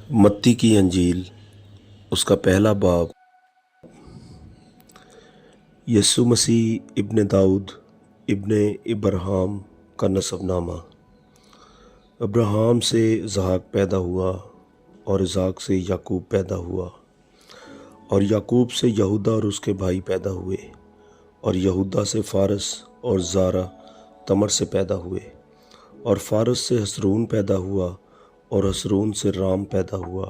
متی کی انجیل اس کا پہلا باب۔ یسوع مسیح ابن داؤد ابن ابراہیم کا نسب نامہ۔ ابراہیم سے اسحاق پیدا ہوا اور اسحاق سے یعقوب پیدا ہوا اور یعقوب سے یہودا اور اس کے بھائی پیدا ہوئے اور یہودا سے فارس اور زارا تمر سے پیدا ہوئے اور فارس سے حسرون پیدا ہوا اور حسرون سے رام پیدا ہوا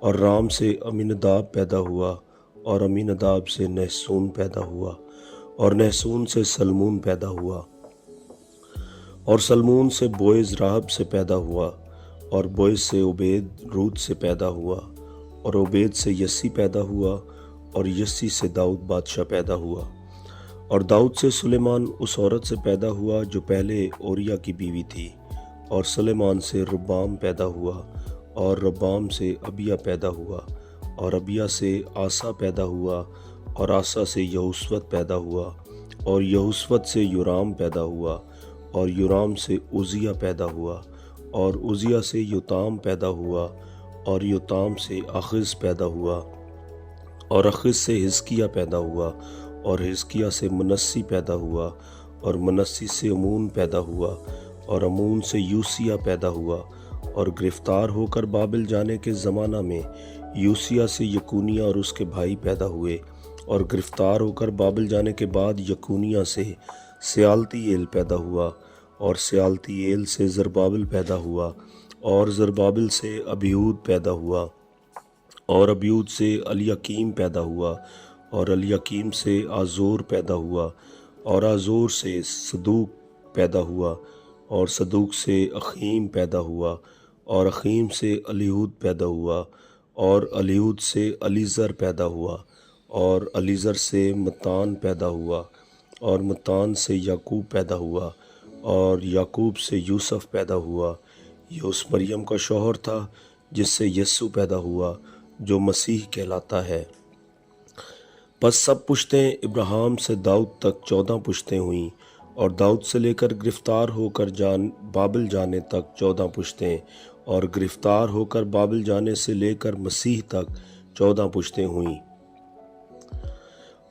اور رام سے امیناداب پیدا ہوا اور امیناداب سے نحسون پیدا ہوا اور نحسون سے سلمون پیدا ہوا اور سلمون سے بوئز راہب سے پیدا ہوا اور بوئز سے عبید رود سے پیدا ہوا اور عبید سے یسی پیدا ہوا اور یسی سے داؤد بادشاہ پیدا ہوا اور داؤد سے سلیمان اس عورت سے پیدا ہوا جو پہلے اوریا کی بیوی تھی اور سلیمان سے ربام پیدا ہوا اور ربام سے ابیا پیدا ہوا اور ابیا سے آسا پیدا ہوا اور آسا سے یہوسوت پیدا ہوا اور یہوسوت سے یورام پیدا ہوا اور یورام سے عزیہ پیدا ہوا اور عزیہ سے یوتام پیدا ہوا اور یوتام سے اخز پیدا ہوا اور اخز سے حزقیہ پیدا ہوا اور حزقیہ سے منسی پیدا ہوا اور منسی سے امون پیدا ہوا اور امون سے یوسیہ پیدا ہوا اور گرفتار ہو کر بابل جانے کے زمانہ میں یوسیہ سے یکونیہ اور اس کے بھائی پیدا ہوئے اور گرفتار ہو کر بابل جانے کے بعد یکونیہ سے سیالتی ایل پیدا ہوا اور سیالتی ایل سے زربابل پیدا ہوا اور زربابل سے ابیہود پیدا ہوا اور ابیہود سے الیاکیم پیدا ہوا اور الیاکیم سے آزور پیدا ہوا اور آزور سے صدوق پیدا ہوا اور صدوق سے اخیم پیدا ہوا اور اخیم سے الیہود پیدا ہوا اور الیہود سے علیزر پیدا ہوا اور علیزر سے متان پیدا ہوا اور متان سے یعقوب پیدا ہوا اور یعقوب سے یوسف پیدا ہوا۔ یہ اس مریم کا شوہر تھا جس سے یسوع پیدا ہوا جو مسیح کہلاتا ہے۔ پس سب پشتیں ابراہیم سے داؤد تک 14 پشتیں ہوئیں اور داؤد سے لے کر گرفتار ہو کر بابل جانے تک 14 پشتیں اور گرفتار ہو کر بابل جانے سے لے کر مسیح تک 14 پشتیں ہوئیں۔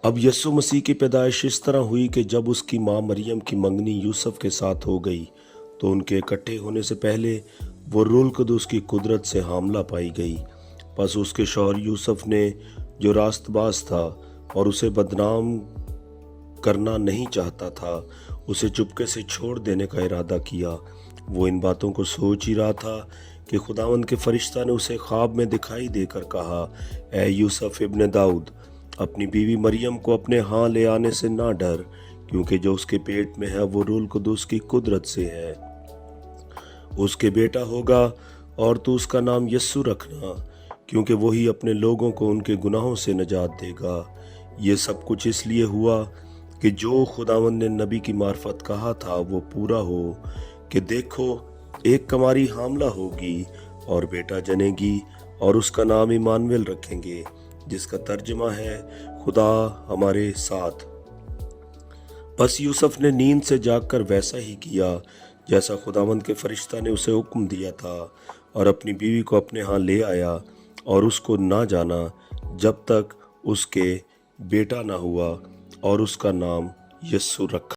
اب یسوع مسیح کی پیدائش اس طرح ہوئی کہ جب اس کی ماں مریم کی منگنی یوسف کے ساتھ ہو گئی تو ان کے اکٹھے ہونے سے پہلے وہ روح القدس کی قدرت سے حاملہ پائی گئی۔ پس اس کے شوہر یوسف نے جو راست باز تھا اور اسے بدنام کرنا نہیں چاہتا تھا اسے چپکے سے چھوڑ دینے کا ارادہ کیا۔ وہ ان باتوں کو سوچ ہی رہا تھا کہ خداوند کے فرشتہ نے اسے خواب میں دکھائی دے کر کہا، اے یوسف ابن داؤد، اپنی بیوی مریم کو اپنے ہاں لے آنے سے نہ ڈر، کیونکہ جو اس کے پیٹ میں ہے وہ روح القدس کی قدرت سے ہے۔ اس کے بیٹا ہوگا اور تو اس کا نام یسوع رکھنا، کیونکہ وہی اپنے لوگوں کو ان کے گناہوں سے نجات دے گا۔ یہ سب کچھ اس لیے ہوا کہ جو خداوند نے نبی کی معرفت کہا تھا وہ پورا ہو، کہ دیکھو ایک کماری حاملہ ہوگی اور بیٹا جنے گی اور اس کا نام ایمانویل رکھیں گے، جس کا ترجمہ ہے خدا ہمارے ساتھ۔ پس یوسف نے نیند سے جاگ کر ویسا ہی کیا جیسا خداوند کے فرشتہ نے اسے حکم دیا تھا، اور اپنی بیوی کو اپنے ہاں لے آیا اور اس کو نہ جانا جب تک اس کے بیٹا نہ ہوا، اور اس کا نام یسوع رکھا۔